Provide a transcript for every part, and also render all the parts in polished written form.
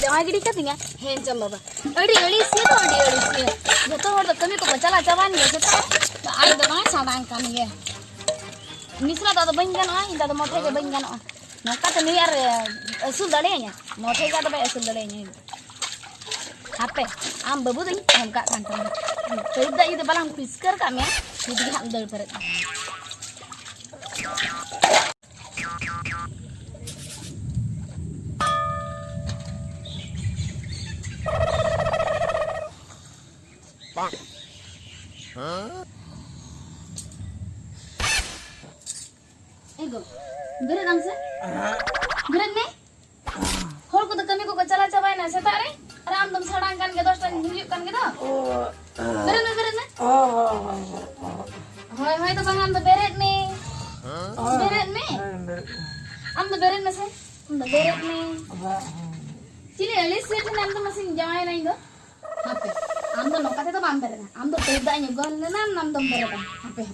जमाई गिरी कतिंगा हेन चम बाबा अड़ी अड़ी से तो जतो हर तो कमी को चला चबान गे जतो आई दो मा साडांग कान गे मिसरा दादा बन गानो आई दादा मोठे के बन गानो नका तो नहीं यार असुल दड़ेया मोठे का तो बे असुल दड़ेया हापे आम बाबू दई हम का कांटम तो इदा इदे बालाम पिस्कर का में इदि हम दड़ पर एगो गरे रंग से गरे ने होल को तो कमी को चला चबाय ना सेता रे अरे आम तुम सड़ांग कान के 10 टन हिलियो कान के दो गरे ने होय होय तो बंग आम तो बेरेट ने आम तो बेरेट में से आम तो बेरेट में चिले अली सेट ने आम तो मसिन जमाय नहीं दो हापे आम तो नोकाते तो बाम बेरेट आम तो तेदा न्युगन ने नाम तो बेरेट हापे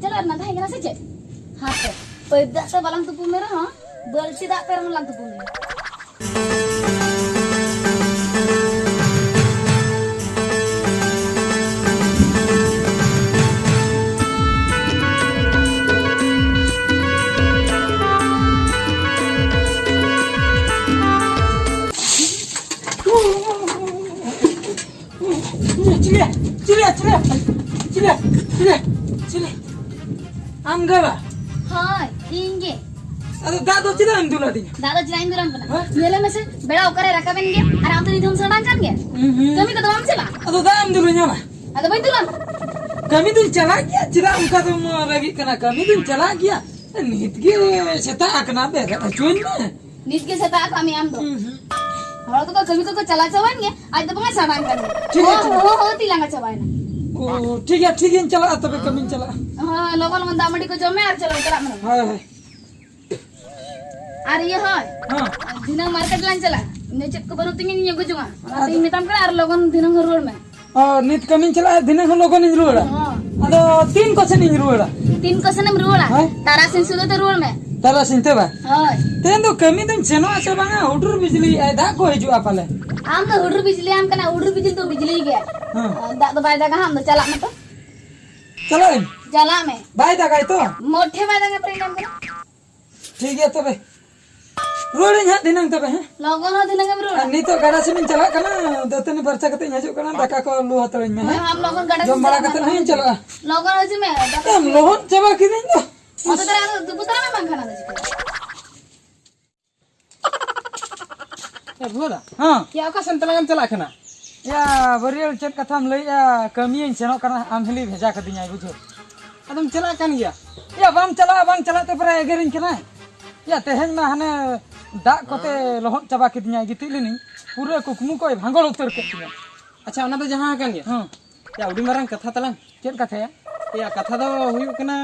jalan na thay kana saja hape pedak ta balang tupu merah ha bal sidak per lang tupu merah Cile. Am gaba. Hai, inge. Ado dado cila am dula din. Dado cila am dula am pana. Yele mese beda okare rakaben ge. Ar am to nidhum sadang kan ge. Kami ko am cila. Ado da am dula nyama. Ado bai dula. Kami dun chala gya. Cila am ka tum ragi kana kami dun chala gya. Nit ge seta akna be chuin na. Nit ge seta kami am do. Hora ko kami ko chala chawan ge. Aj to banga sadang kan ge. Ho tilanga chawan na. ठीक है चला तबे कमी चला हां लोगन मन दामड़ी को जमे आर चलो चला मन हां हां आर ये हां हां दिना मार्केट लान चला ने चेक को बनो तिंगिन ये गुजुआ अति मिताम कर आर लोगन दिना रोड में नित कमी चला दिना लोगन इन रोड अदो तीन क्वेश्चन इन रोड तीन क्वेश्चन में रोड तारा सिन सुदो तो रोड में तारा सिन ते बा हां तेन तो कमी दिन चनो आसे बांगा हुडुर बिजली आदा को हिजुआ पाले आम तो हुडुर बिजली आम कना हुडुर बिजली तो बिजली गया दा तो बाय दागा हम तो चला में तो चला में बाय दागा तो मोठे बाय दागा प्रेम कर ठीक है तबे रोड इन दिनंग तबे हैं लोगन हो दिनंग में रोड नी तो गाड़ा से चला कना दतने परचा कते हजू कना दाका को लो हतरन में हम लोगन गाड़ा जम बड़ा कते नहीं चला लोगन हो जी में हम लोहन चबा की दिन तो मत तेरा दुपुतरा में मांगना दे ए भोला हां क्या का संतलंगम चला खना या बरियल चेक कथाम लई या कमी सेनो कना आम हली भेजा क दिया बुझो अदम चला कन गया या बाम चला ते पर एगेरिन कना या तेहन में हने दा कोते लोहन चबा के दिया गितिलिनी पूरे कुकमु को भांगल उतर के दिया अच्छा ओना तो जहां कन गया हां या उडी मारन कथा तलंग चेक कथा या कथा दो हुयु कना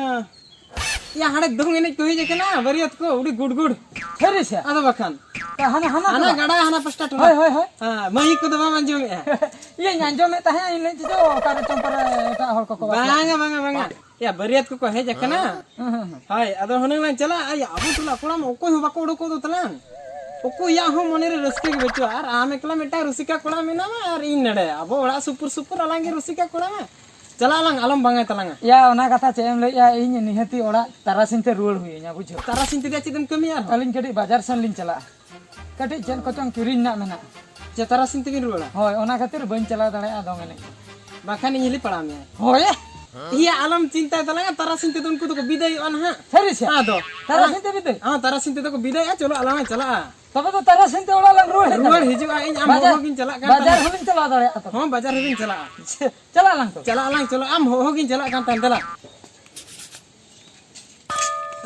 या हाने दंग एने कोई जे कना बरियत को उडी गुड फेरे से आदा बखान हना गाड़ा हना पस्टा टोला होय हां मही को दबा मंजो में ये अंजो में तहे इन जो कार चंपर एटा हर को बांगा या बरियत को हे जकना हाय अदो हने ला चला या अबु टोला कोड़ा में कोई बाको उडो को तलान ओको या हो मने रे रस्के के बेचो यार आम एकला मेटा रसिका कोड़ा में ना यार इन नडे अबो ओड़ा सुपुर अलंगे रसिका कोड़ा में चला अलंग आलम बांगा तलांगा या ओना कथा चेम ले या इन निहती ओड़ा तारासिनते रुल हुइया बुझो तारासिनते दे चिदम कमी यार अलिन कडी बाजार सन लिन चला कटी चेन कोचंग किरिन ना मेना जे तारासिनते किन रुला होय ओना खातिर बन चला दड़े आ दोंगने बाखान इली पड़ा में होय ये आलम चिंता तलांगा तारासिनते तो उनको तो विदाई अन हां सरी से हां दो तारासिनते विदाई हां तारासिनते तो विदाई चलो अलंग चला तब तो तारासिनते ओड़ा लंग रुल हिजु आ इन आम होगिन चला बाजार होगिन चला दड़े हां बाजार होगिन चला चला अलंग चलो आम होगिन चला कान तंदला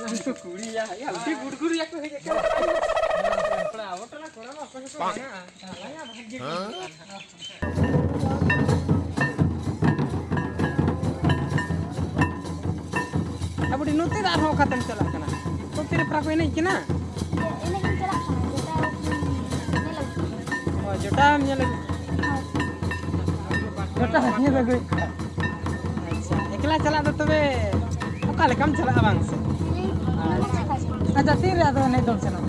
तो कुड़िया या उठी गुड़गुड़िया को हे के पड़ा ओटला कोड़ा में अपन को लाया भाग्य अब नोते दार हो खत्म चला कना तो तेरे प्रा कोई नहीं किना एने किन चला खाना जेटा ने लग जोटा हम ये लग गोटा ये लगो अच्छा एकला चला दो तबे ओका लेकम चला बांग से अच्छा तीर आदो नहीं दोन से ना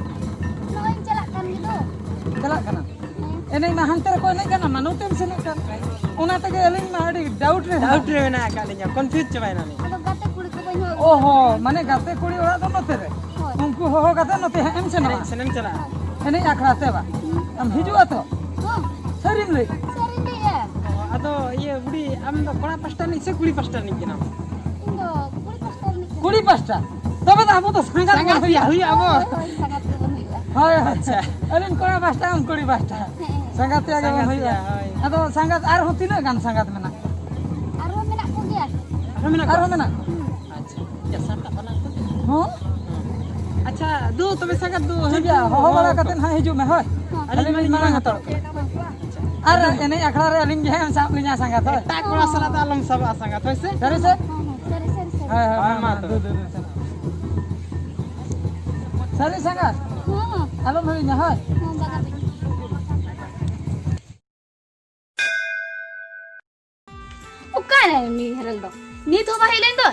Noy jalak kan gitu. चला कना एने मा हंतर को नहीं कना मानुतेम से नहीं कर ओना तक एलिंग मा अड़ी डाउट रे डाउट रे ना कालिnya confuse चबायना ने Ada gate kuli ko banyo. ओहो माने गाते कुड़ी ओड़ा दो नते रे उनको हो गाते नते एम से ना सेनम चला एने आखराते बा हम हिजुआ तो Oh, सरिम ले sering deh ya. अदो ये बुडी आम दो कोड़ा पास्टा नि से कुड़ी पास्टा नि किना Indo, kuli pastor nih. कुड़ी पास्टा तबे तो हमो तो संगा संगा हुई हुई अब Sangat kebun ya. हाय अच्छा एलिन कोड़ा पास्टा हम कुड़ी पास्टा संगाते आगे संगात भइया या, हाय। अदो संगात आर होती ना गान संगात में ना Arwah menak ko dia. हमना आर में ना अच्छा या साटा बना हो अच्छा दो तबे संगात दो ठीक है हो बड़ा कतन हां हिजु में होय अलिन में मांग हतड़ आर एने आखड़ा रे अलिन जे हम साप लिया संगात होय ता कोड़ा सला दालम सब संगात होय से सरी से Seri. हाय हाय हाय, मा मा तो। दो सरी संगात Oh, आलम होय ना होय banget. Ukan ni heral do. Ni to bahilen do.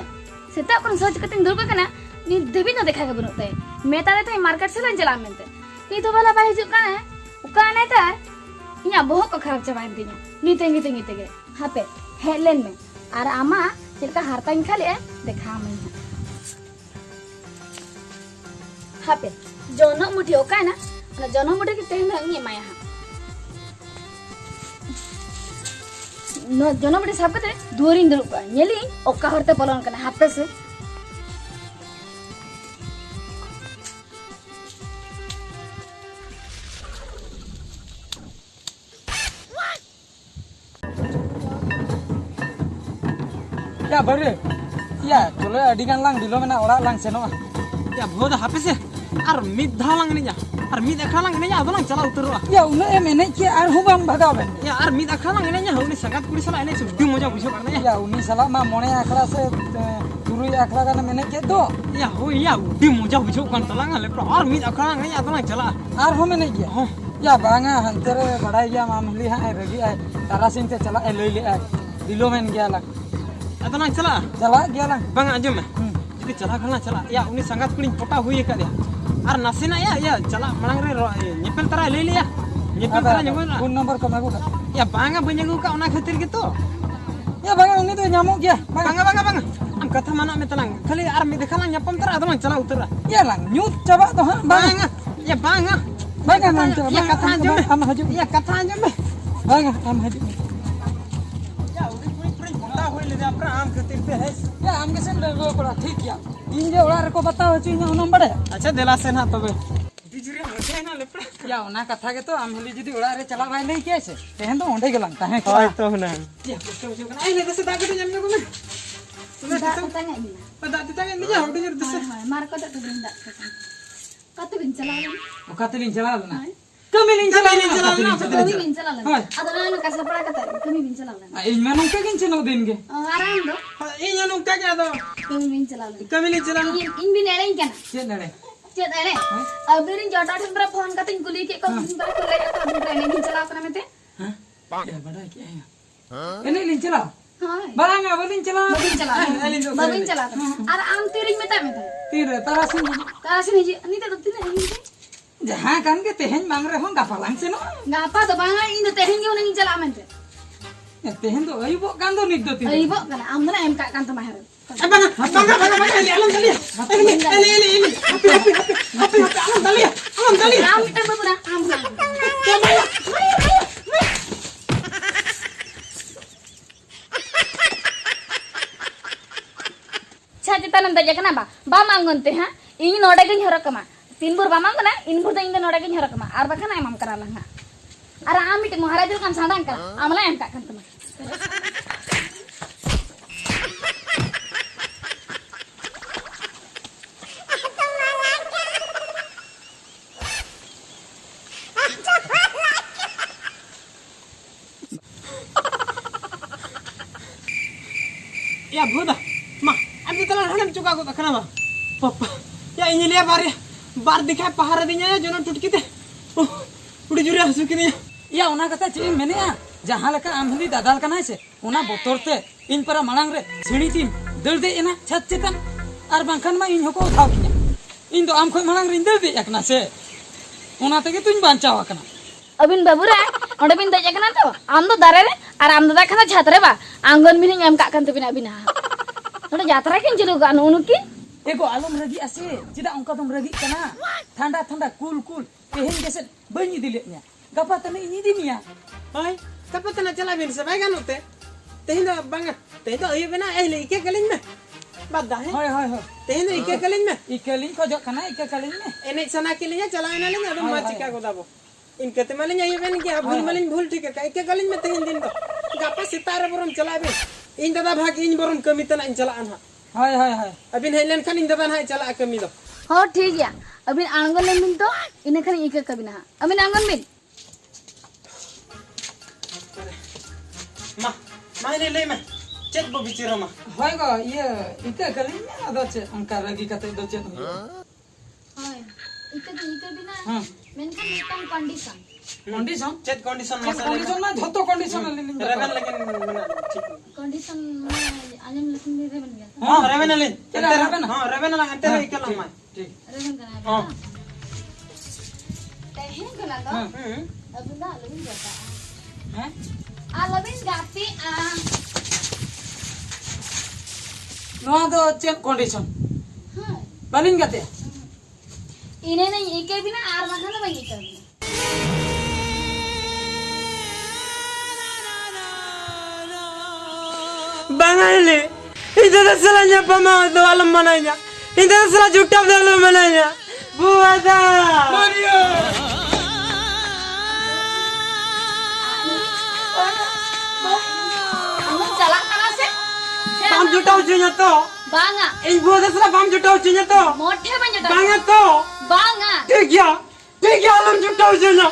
Seta kon soch kating durba kana. Ni debi no dekha ke bunut tay. Meta de tay market se lan jala mente. Ni to bala bahi juk kana. Ukan eta. Inya boh ko kharap chabain tinya. Ni tengi tege. Hape helen me. Ar ama chilka hartain khale dekha me. Hape jono muthi ukan na. Na jono muthi ki teh na ngi maya ha. No, jono bade sab kate durin dulu ka nyeli okka horte bolon kana happe se या बरे या चलो अडिगान लांग दिलो मेना ओड़ा लांग सेनो या भोद हापे से आर मिद धालांग ने आर मिद अखालांग ने अदो लांग चला उतरवा या उन एम एने के आर हु बाम भगावे या आर मिद अखालांग ने हउनी संगात कुड़ी सला ने सुद्दी मजा बुझो करने या उनी साला मा मोने आखड़ा से तुरुई आखड़ा का मेने के दो या हो या उद्दी मजा बुझो कर तलांग ले पर आर मिद अखालांग ने अदो लांग चला आर हो मेने के हो या बांगा हंतरे बड़ाई गया मामूली हां रगी है तारासिन से चला ए लई ले आ दिलो मेन गया ला अदो लांग चला गया ला बंग आजम में जदी चला खना चला या उनी संगात कुड़ी पटा हुई का दे आर नसेना या चला मणंग रे नेपल तरा ले लिया नेपल तरा जमन फोन नंबर को मागू या बांगा बंजगु का ओना खातिर के तो या बांगा उनी तो न्यामो गया बांगा हम कथा माना में तलांग खाली आर में देखलांग यपम तरा अदो लांग चला उतरा या लांग न्यूज चबा तो हां बांगा या बांगा बांगा नाम चबा या कथा जो हम हजू या कथा जो में बांगा हम हजू या उड़ी कुड़ी बंदा होई ले अपना आम खातिर पे है या हम के सेन लगो पड़ा ठीक या इन जे ओड़ा रे को बताओ ची नंबर बड़े अच्छा देला से ना तबे बिजुरी होते ना लेपड़ा या ओना कथा के तो हम हली जदी ओड़ा रे चला भाई नहीं कैसे तेहन तो ओंडे गेलां ताहे होय तो ना या बुझो कना आई ले दसे दागे जम को में Sudah tanya ini. पता दिता के नहीं होटे जर दसे Mar ko tak binda. Kata bin calalan. ओकातलिन चला ना कमिलिन चला Kami bin calalan. Ada lalu kasih pada kata kami bin calalan. इन मानो के किन चनो दिन के Aram do. ए नु का क्या दो Kami bin calalan. कमिली चला In bin eleng kan. से नडे Chat ele. Abirin jota tin pra phone kating kuli ke ko tin pra kule ka bin tra bin cala apna mete. हां या बड़ा के एने लिन चला Hai. बांगा बलिन चला Babin calalan. Babin calalan. Ar am tiring meta. तीर तारासिन Kara sini ji ani ta tin ini. जहां कान के तेहन मांग रे हों गापालांग से no Ngapa to banga ini teheng yo nang cala amente. तेहन तो अइबो गांदो निक दो तीर Ibu kana amna em ka kan to mahar. बांगा ले आलम दलिया ले happy आलम दलिया Am kita babuna am. Cita nanda aja kenapa? Bamang gonte ha? Ini noda gini horok kema. Tinbur bamang kena, inbur tuh ini noda gini horok kema. Arba kena emam kena lah ha. Ara amit muharaju kan sadang kena. Amla em kak kan teman. या भोदा मा अभी तला Hunnam चुका को तखना मा पप्पा या engineer बार दिखाए पहाड़ दिया है जोनो टुटकी ते उड़ी जुरे हसु की या ओना कथा ची मेने जहां लका आमहली दादाल कना से ओना बोतरते इन पर मांग रे सीढ़ी तीन दर दे एना छत चेतन और बांखान मा इन हको उठाव किया इन दो आम खोय मांग रे दर दे एकना से ओना तेगे तुम बांचाव कना अबिन बाबू रे ओंडे बिन दज कना तो आम दो दारे रे और आम दादा खाना छात रे बा आंगन बिन एम का कान तबिन अबिन हा ओंडे यात्रा किन चलु गान उनुकी एगो आलम रगी आसे चिदा उनका तुम रगी कना ठंडा ठंडा कूल कूल तेहेन जैसे बनी दिले न्या गपा तने इनी दिनिया हाय कब तना चला बिन से बाय गानोते तेहिन बांगा तेहिन तो अये बना एले इके कलिन में बादा है होय होय होय तेहिन इके कलिन में इकेलिन को जो कना इके कलिन में एने सना के लिए चला एना ले अदम मा चिका को दाबो इनके ते मालिन अये बन के भूल मालिन भूल ठीक है इके कलिन में तेहिन दिन तो गपा सितारे बरम चला बे इन दादा भाग इन बरम कमी तना इन चला अनहा हाय हाय हाय अबिन हेलन खान इन दादा हाय चला कमी दो हो ठीक या अबिन आंगन ले बिन तो इने खान इके कबिन हा अबिन आंगन बिन मा इने ले में चेक बो बिचिरो मा होय गो ये इके कलिन में अदो चे उनका रगी कते दो चे तुम हाय इके बिना हां मेनखान मिटम कंडीशन कंडीशन चेक कंडीशन मा कंडीशन में धोतो कंडीशन ले लिन रेवन लेकिन मना ठीक कंडीशन में आजम लखन दे बन गया हां रेवन ले चला रेवन हां रेवन ला अंते रे इके मा ठीक रेवन कना हां तेहे कना तो हम्म अबिन दा लबिन जाता हैं आ लबिन जाती आ नोआ दो चे कंडीशन हां बलिन गते इने नहीं इके बिना आर मखन बंगी कर Bangale, itu dah salahnya pama tu alam mananya. Itu dah salah juta dah alam mananya. Buada. Maria. Angon chala kana se Bam juta ujinya tu. banga Ini buada salah bam juta ujinya tu. motte banjata Bangga tu. banga ठीक है आलम जुटा उजिnya.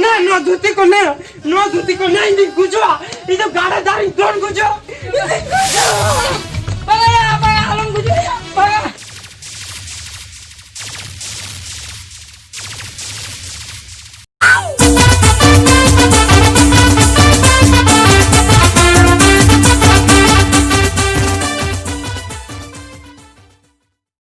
ना ना धुती को नहीं, ना धुती को नहीं इन गुजरा. itu गाड़ा दारी दोन गुजरा.